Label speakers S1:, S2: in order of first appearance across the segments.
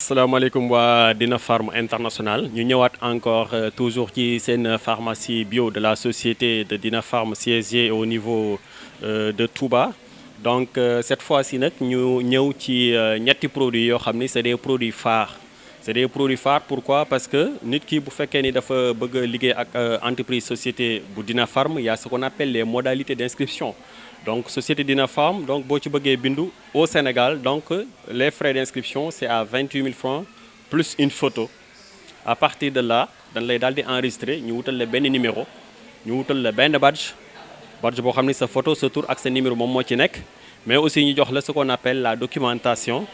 S1: asalaamaaleykum waa Dina Farm International ñu ñëwaat encore toujours ci seen pharmacie bio de la société de Dina Farm siégée au niveau de Touba. Donc cette fois-ci nag ñu ñëw ci ñetti produits yoo xam ni c'est des produits phares. C'est des produits phares pourquoi parce que nit ki bu fekkee ni dafa bëgg a liggéey ak entreprise société bu Dina Farm il y a ce qu'on appelle les modalités d'inscription. Donc société Dina Farm donc boo ci bëggee bindu au Sénégal donc les frais d'inscription c'est à 28 000 francs plus une photo. À partir de là dañ lay daal di enregistrer ñu wutal la benn numéro ñu wutal la benn badge boo xam ni sa photo sa tur ak sa numéro moom moo ci nekk mais aussi ñu jox la ce qu'on appelle la documentation.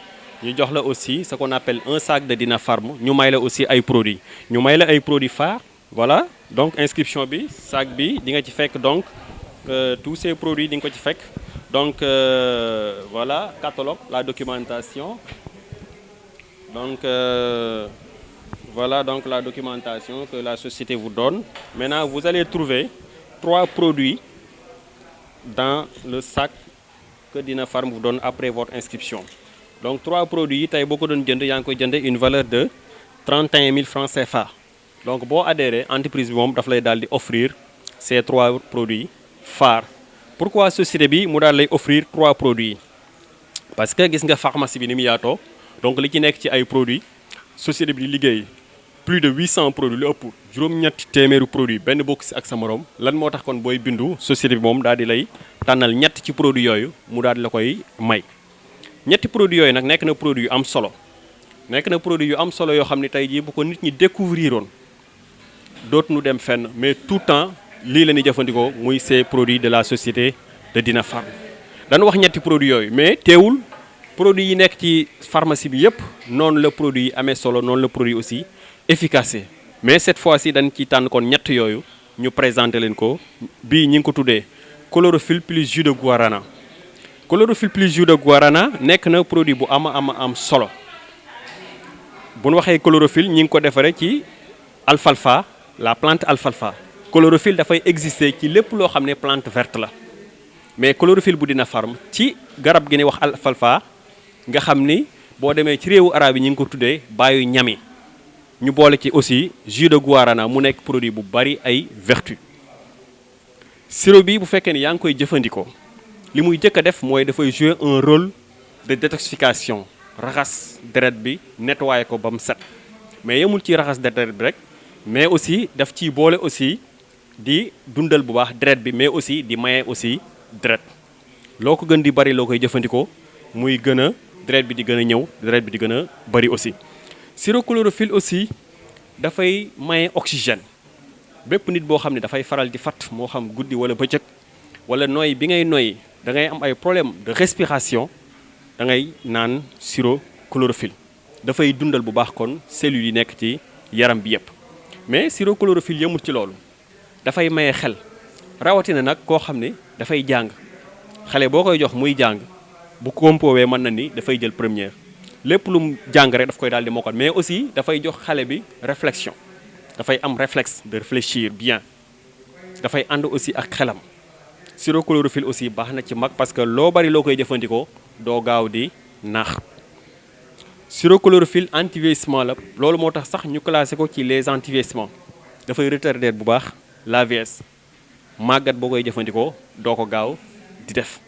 S1: ñu jox la aussi ce qu'on appelle un sac de Dina Farm ñu may la aussi ay produits ñu may la ay produits phares voilà donc inscription bi sac bi di nga ci fekk donc tous ces produits di nga ko ci fekk donc voilà catalogue la documentation donc voilà donc la documentation que la société vous donne. Maintenant vous allez trouver 3 produits dans le sac que Dina Farm vous donne après votre inscription. Donc 3 produits yi tey boo ko doon jënd yaa ngi koy jënd une valeur de 31 000 francs CFA. Donc boo adhéré entreprise bi moom daf lay daal di offrir ces 3 produits phares. Pourquoi société bi mu daal lay offrir 3 produits parce que gis nga pharmacie bi ni mu yaatoo donc li ci nekk ci ay produits société bi di liggéey plus de 800 produits lu ëpp juróom-ñetti téeméeru produits benn bokk si ak sa morom lan moo tax kon booy bindu société bi moom daal di lay tànnal ñett ci produits yooyu mu daal di la koy may. ñetti produits yooyu nag nekk na produit yu am solo nekk na produit yu am solo yoo xam ne tey jii bu ko nit ñi découvrir oon dootuñu dem fenn mais tout le temps lii la ñuy jëfandikoo muy ces produits de la société de Dina Farm. dañu wax ñetti produits yooyu mais teewul produits yi nekk ci pharmacie bi yépp noonu la produit yi amee solo noonu la produit aussi efficace mais cette fois-ci dañ ciy tànn kon ñett yooyu ñu présenter leen ko bii ñi ngi ko tuddee chlorophylle plus jus de guarana. Chlorophylle plus jus de guarana nekk na produit bu am solo bu ñu waxee chlorophylle ñi ngi ko defaree ci alfalfa la plante alfalfa. Chlorophylle dafay exister ci lépp loo xam ne plante verte la mais chlorophylle bu Dina Farm ci garab gi ne wax alfalfa nga xam ni boo demee ci réewu arabe yi ñi ngi ko tuddee bàyyu ñami ñu boole ci aussi jus de guarana mu nekk produit bu bari ay vertu. Sirop bi bu fekkee ni yaa ngi koy jëfandikoo. li muy jëkk a def mooy dafay jouer un rôle de détoxification raxas deret bi nettoyer ko ba mu set mais yemul ci raxas deret bi rek mais aussi daf ciy boole aussi di dundal bu baax deret bi mais aussi di maye aussi deret loo ko gën di bari loo koy jëfandikoo muy gën a deret bi di gën a ñëw deret bi di gën a bari aussi. Sirop chlorophylle aussi dafay maye oxygène bépp nit boo xam ne dafay faral di fat moo xam guddi wala bëccëg wala noy bi ngay noy da ngay am ay problème de respiration da ngay naan sirop chlorophylle dafay dundal bu baax kon cellules yi nekk ci yaram bi yépp mais sirop chlorophylle yëmul ci loolu dafay maye xel rawatina nag koo xam ne dafay jàng xale boo koy jox muy jàng bu composé mën na ni dafay jël première lépp lu mu jàng rek daf koy daal di mokkal mais aussi dafay jox xale bi réflexion dafay am réflexe de réfléchir bien dafay ànd aussi ak xelam. Sirop chlorophylle aussi baax na ci mag parce que loo bari loo koy jëfandikoo doo gaaw di naax. Sirop chlorophylle anti-vieillissement la loolu moo tax sax ñu classé ko ci les anti-vieillissement dafay retarder bu baax la vieillesse màggat boo koy jëfandikoo doo ko gaaw di def.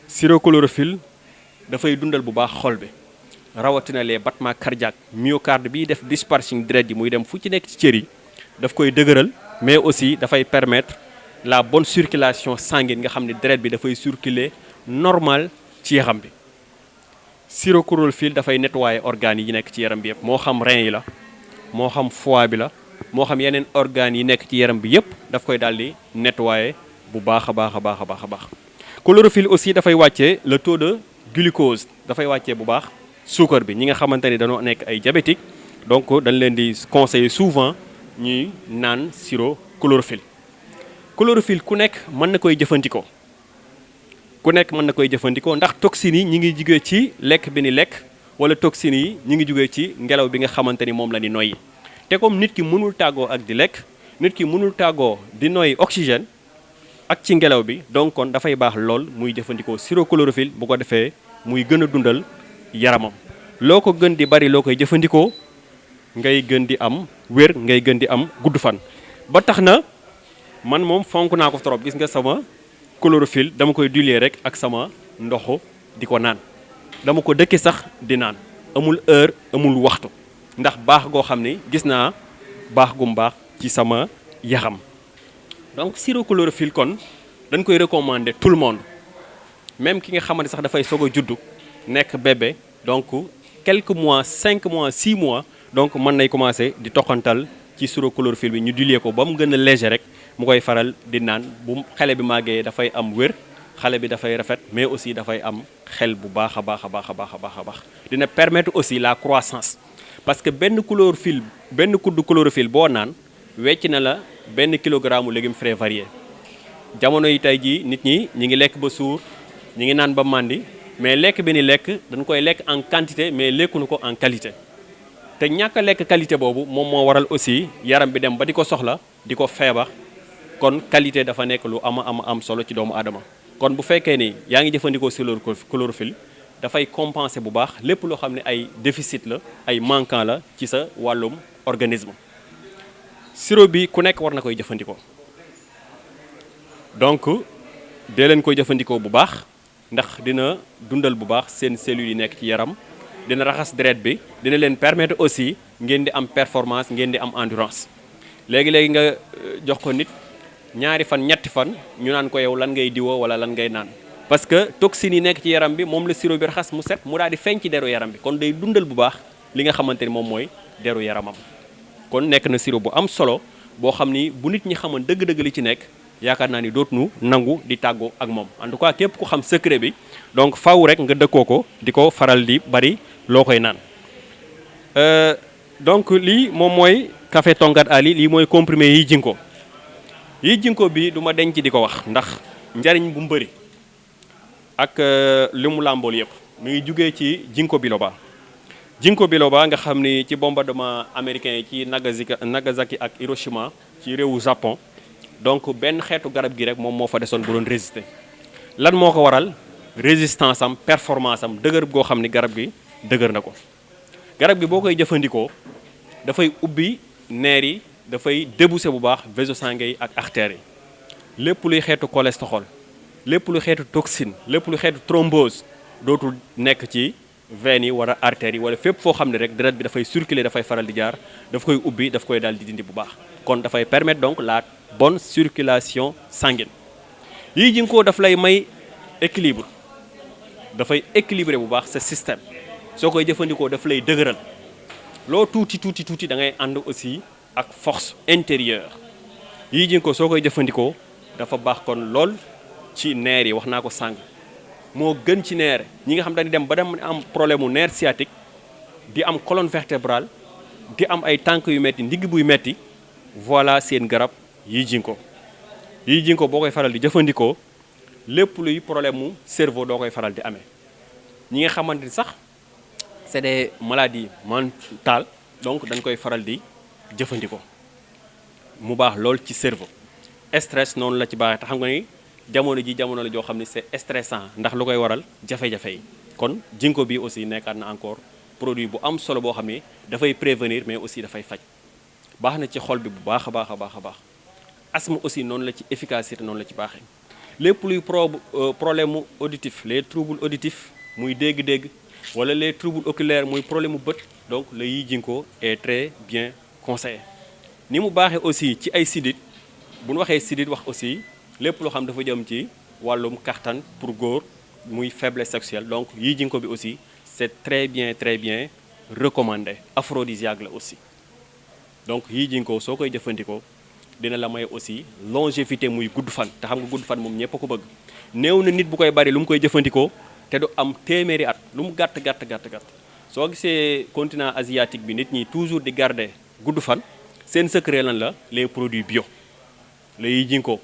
S1: Sirop chlorophylle dafay dundal bu baax xol bi rawatina les battements cardiaques myocarde bi def dispatching deret yi muy dem fu ci nekk ci cër yi daf koy dëgëral mais aussi dafay permettre. La bonne circulation sanguine nga xam ne deret bi dafay circuler normal ci yaram bi. Sirop chlorophylle dafay nettoyer organes yi nekk ci yaram bi yëpp moo xam rein yi la moo xam foie bi la moo xam yeneen organes yi nekk ci yaram bi yëpp daf koy daal di nettoyer bu baax a baax a baax a baax a baax. Chlorophylle aussi dafay wàccee le taux de glucose dafay wàccee bu baax suukar bi ñi nga xamante ni dañoo nekk ay diabétique donc dañ leen di conseiller souvent ñuy naan sirop chlorophylle. Chlorophylle ku nekk mën na koy jëfandikoo ndax toxines yi ñi ngi jugee ci lekk bi ni lekk wala toxines yi ñi ngi jugee ci ngelaw bi nga xamante ni moom la ni noyyi te comme nit ki mënul tàggoo ak di lekk nit ki mënul tàggoo di noyyi oxygène ak ci ngelaw bi donc kon dafay baax lool muy jëfandikoo sirop chlorophylle bu ko defee muy gën a dundal yaramam loo ko gën di bari loo koy jëfandikoo ngay gën di am wér ngay gën di am gudd fan. ba tax na man moom fonk naa ko trop gis nga sama chlorophylle dama koy diluer rek ak sama ndoxu di ko naan dama ko dëkke sax di naan amul heure amul waxtu ndax baax goo xam ni gis naa baax gum baax ci sama yaxam. donc sirop chlorophylle kon dañ koy recommander tout le monde même ki nga xamante sax dafay soog a juddu nekk bébé donc quelques mois 5 mois 6 mois donc mën nay commencer di toqantal ci sirop chlorophylle bi ñu diluer ko ba mu gën a léger rek mu koy faral di naan bu xale bi màggee dafay am wér xale bi dafay rafet mais aussi dafay am xel bu baax a baax a baax a baax a baax a baax dina permettre aussi la croissance parce que benn chlorophylle benn kuddu chlorophylle boo naan wecc na la benn kilogramme légumes frais variés jamono yi tey jii nit ñi ñi ngi lekk ba suur ñi ngi naan ba màndi mais lekk bi ni lekk dañ koy lekk en quantité mais lekkuñu ko en qualité te ñàkk a lekk qualité boobu moom moo waral aussi yaram bi dem ba di ko soxla di ko feebar kon qualité dafa nekk lu am solo ci doomu aadama kon bu fekkee ni yaa ngi jëfandikoo si chlorophylle dafay compenser bu baax lépp loo xam ne ay déficit la ay manquant la ci sa wàllum organisme sirop bi ku nekk war na koy jëfandikoo donc dee leen koy jëfandikoo bu baax ndax dina dundal bu baax seen cellules yi nekk ci yaram dina raxas deret bi dina leen permettre aussi ngeen di am performance ngeen di am endurance léegi-léegi nga jox ko nit ñaari fan ñetti fan ñu naan ko yow lan ngay diwoo wala lan ngay naan parce que toxines yi nekk ci yaram bi moom la sirop bi raxas mu set mu daal di feeñ ci deru yaram bi kon day dundal bu baax li nga xamante ni moom mooy deru yaramam kon nekk na sirop bu am solo boo xam ni bu nit ñi xamoon dëgg-dëgg li ci nekk yaakaar naa ni dootuñu nangu di tàggoo ak moom en tout cas képp ku xam secret bi donc faaw rek nga dëkkoo ko di ko faral di bari loo koy naan donc lii moom mooy café Tonkat Ali lii mooy comprimé yi jinko yi jinko bi du ma denc di ko wax ndax njariñ bu mu bëri ak li mu làmbool yëpp mu ngi jugee ci jinko biloba nga xam ni ci bombardement américain yi ci Nagasaki ak Hiroshima ci réewu Japon donc benn xeetu garab gi rek moom moo fa desoon bu doon résister lan moo ko waral résistance am performance am dëgër goo xam ni garab gi dëgër na ko garab gi boo koy jëfandikoo dafay ubbi neer yi dafay débousser bu baax vaisseaux sanguins yi ak artères yi lépp luy xeetu cholestérol lépp luy xeetu toxine lépp luy xeetu thrombose dootul nekk ci veines yi wala artères yi wala fépp foo xam ne rek deret bi dafay circuler dafay faral di jaar daf koy ubbi daf koy daal di dindi bu baax kon dafay permettre donc la bonne circulation sanguine yii jinkoo daf lay may équilibre dafay équilibrer bu baax sa système soo koy jëfandikoo daf lay dëgëral loo tuuti da ngay ànd aussi ak force intérieure yii jinkoo soo koy jëfandikoo dafa baax kon lool ci neer yi wax naa ko sànq moo gën ci neer ñi nga xam dañuy dem ba dem am problème mu nerf sciatique di am colonne vertébrale di am ay tànk yu metti ndigg buy metti voilà seen garab yii jinko boo koy faral di jëfandikoo lépp luy problème mu cerveau doo koy faral di amee ñi nga xamante ni sax c'est des maladies mentales donc dañ koy faral di jëfandikoo mu baax lool ci cerveau stress noonu la ci baaxee te xam nga ni jamono la joo xam ne c'est stressant ndax lu koy waral jafe-jafe yi kon jinko bi aussi nekkaat na encore produit bu am solo boo xam ne dafay prévenir mais aussi dafay faj baax na ci xol bi bu baax a baax a baax a baax asthme aussi noonu la ci efficacité noonu la ci baaxee lépp luy problème mu auditif les troubles auditifs muy dégg-dégg wala les troubles oculaires muy problème mu bët donc le yi jinko est très bien conseillé ni mu baaxee aussi ci ay sidit bu ñu waxee sidit wax aussi lépp loo xam dafa jëm ci wàllum kattan pour góor muy faiblesse sexuelle donc yi jinko bi aussi c'est très bien recommandé aphrodisiaque la aussi donc yi jinko soo koy jëfandikoo dina la may aussi longévité muy gudd fan te xam nga gudd fan moom ñëpp a ko bëgg néew na nit bu koy bari lu mu koy jëfandikoo te du am téeméeri at lu mu gàtt soo gisee continent asiatique bi nit ñi toujours di garder gudd fan seen secret lan la les produits bio la yi jinko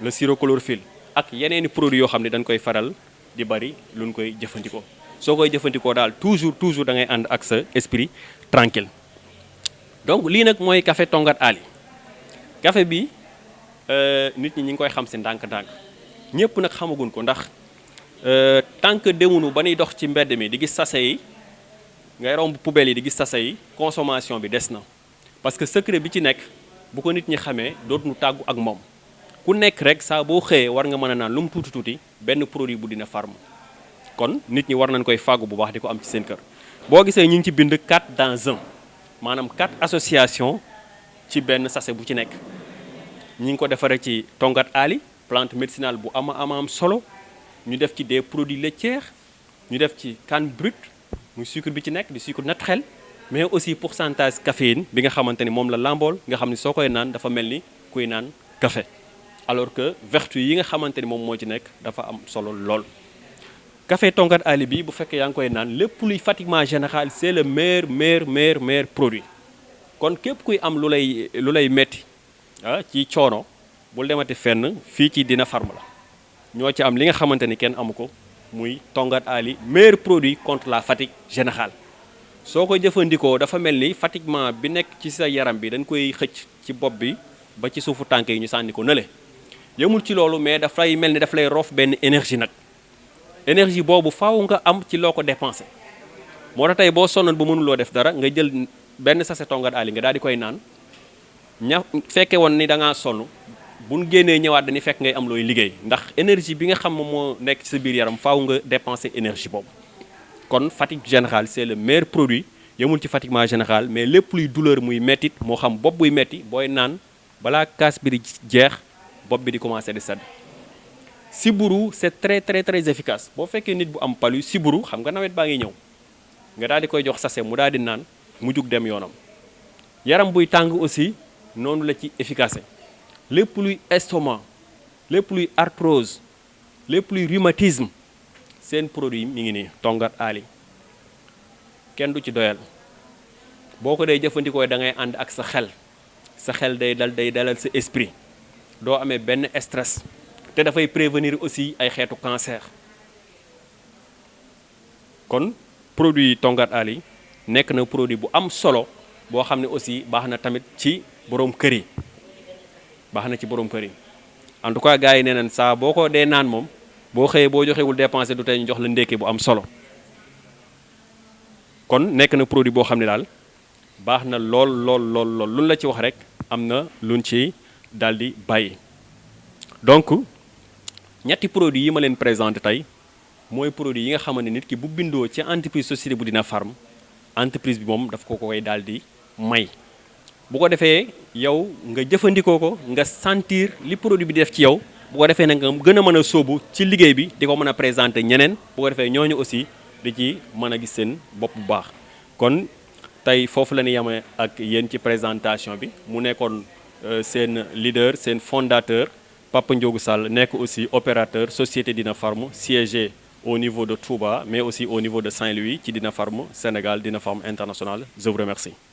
S1: le sirop chlorophylle ak yeneeni produits yoo xam ne dañ koy faral di bari luñ koy jëfandikoo soo koy jëfandikoo daal toujours da ngay ànd ak sa esprit tranquille donc lii nag mooy café Tonkat Ali café bi nit ñi ngi koy xam si ndànk-ndànk ñëpp nag xamaguñ ko ndax tant que demunu ba ñuy dox ci mbedd mi di gis sachet yi ngay romb poubelle yi di gis sachet yi consommation bi des na parce que secret bi ci nekk bu ko nit ñi xamee dootuñu tàggu ak moom ku nekk rek saa boo xëyee war nga mën a naan lu mu tuuti tuuti benn produit bu Dina Farm kon nit ñi war nañ koy fàggu bu baax di ko am ci seen kër boo gisee ñu ngi ci bind 4 dans 1 maanaam 4 associations ci benn sachet bu ci nekk ñi ngi ko defaree ci tongat ali plante médicinale bu am solo ñu def ci des produits laitiers ñu def ci canne brute muy sucre bi ci nekk di sucre naturel mais aussi pourcentage caféine bi nga xamante ni moom la lambool nga xam ni soo koy naan dafa mel ni kuy naan café alors que vertu yi nga xamante ni moom moo ci nekk dafa am solo lool. café tongat ali bi bu fekkee yaa ngi koy naan lépp luy fatiguement général c'est le meilleur produit kon képp kuy am lu lay metti ci coono bul demati fenn fii ci Dina Farm la ñoo ci am li nga xamante ni kenn amu ko muy tongat ali meilleur produit contre la fatigue générale soo ko jëfandikoo dafa mel ni fatiguement bi nekk ci sa yaram bi dañ koy xëcc ci bopp bi ba ci suufu tànk yi ñu sànni ko nële yëmul ci loolu mais dafay mel ni daf lay roof benn énergie nag énergie boobu faaw nga am ci loo ko dépensé moo tax tey boo sonnoon ba mënuloo def dara nga jël benn sachet tongat ali nga daal di koy naan fekke woon ni da ngaa sonn bu ñu génnee ñëwaat dañuy fekk ngay am looy liggéey ndax énergie bi nga xam moom moo nekk ci sa biir yaram faaw nga dépenser énergie boobu kon fatigue générale c'est le meilleur produit yemul ci fatiguement général mais lépp luy douleur muy mettit moo xam bopp buy metti booy naan balaa kaas bi di jeex bopp bi di commencer di sedd siburu c'est très efficace boo fekkee nit bu am palu siburu xam nga nawet baa ngi ñëw nga daal di koy jox sachet mu daal di naan mu jug dem yoonam yaram buy tàng aussi noonu la ci efficace lépp luy estomac lépp luy arthrose lépp luy rhumatisme seen produit mi ngi nii tongat ali kenn du ci doyal boo ko dee jëfandikoo da ngay ànd ak sa xel day dalal sa esprit doo amee benn stress te dafay prévenir aussi ay xeetu cancer kon produit tongat ali nekk na produit bu am solo boo xam ne aussi baax na tamit ci borom kër yi baax na ci borom kër yi en tout cas gars yi nee nañ saa boo ko dee naan moom boo xëyee boo joxewul dépensé du tey ñu jox la ndékki bu am solo kon nekk na produit boo xam ne daal baax na lool luñ la ci wax rek am na luñ ci daal di bàyyi donc ñetti produits yi ma leen présenté tey mooy produit yi nga xamante ne nit ki bu bindoo ci entreprise société bu Dina Farm entreprise bi moom daf ko koy daal di may bu ko defee yow nga jëfandikoo ko nga sentir li produit bi def ci yow bu ko defee nag nga gën a mën a sóobu ci liggéey bi di ko mën a présenter ñeneen bu ko defee ñooñu aussi di ci mën a gis seen bopp bu baax kon tey foofu la ñu yemee ak yéen ci présentation bi mu nekkoon seen leader seen fondateur Papa Ndiogou Sall nekk aussi opérateur société Dina Farm siégé au niveau de Touba mais aussi au niveau de Saint-Louis ci Dina Farm Sénégal Dina Farm International je vous remercie